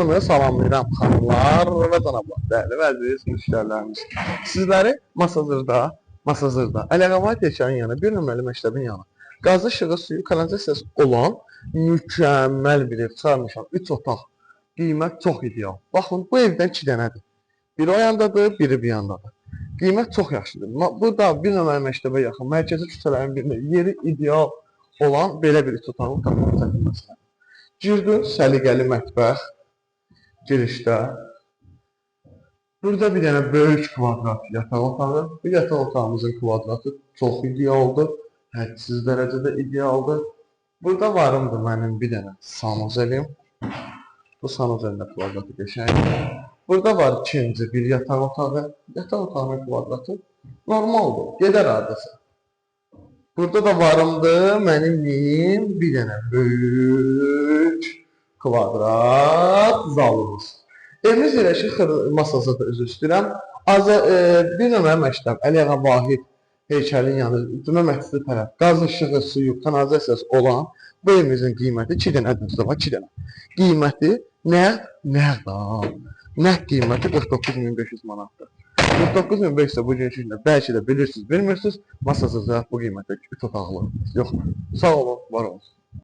Hamını salamlayıram xanımlar və cənablar, dəyərli və əziz müştərilərimiz. Sizləri Masazırda, Əliağabay Tekanın yanı, bir nömrəli məktəbin yanı, qazlı işığı, suyu, kanalizasiyası olan mükəmməl bir ev çıxarmışam. 3 otaq, qiymət çox ideal. Baxın, bu evdən 2 dənədir. Biri o yandadır, biri bir yandadır. Qiymət çox yaxşıdır. Bu da bir nömrəli məktəbə yaxın, mərkəzi küçələrin birində yeri ideal olan belə bir 3 otaqlı tapmaq çətinməsinə. Girdin, səliqəli mətbəx. Girişdə. Burada bir dənə böyük kvadrat yataq otağı. Bu yataq otağımızın kvadratı çox idealdır. Hədsiz dərəcədə idealdır. Burada varımdır mənim bir dənə sanuzelim. Bu sanuzelin də kvadratı qəşəngdir. Burada var ikinci bir yataq otağı. Yataq otağının kvadratı normaldır. Gedər adəsə. Burada da varımdır mənim bir dənə böyük kvadrat zalımız. Evimiz yerləşir Masazırda, üzr istəyirəm. Bir nömrəli məktəb, Əliağa Vahid heykəlin yanı, Cümə məscidi tərəf, qaz işığı, suyu, kanalizasiyası olan bu evimizin qiyməti 2 dənədir. 2 dənə. Qiyməti nəq qiyməti 49.500 manatdır. 49.500 bu gün üçün bəlkə də bilirsiniz, bilmirsiniz, Masazırda bu qiymətdə 3 otaqlı yoxdur. Sağ olun, var olun.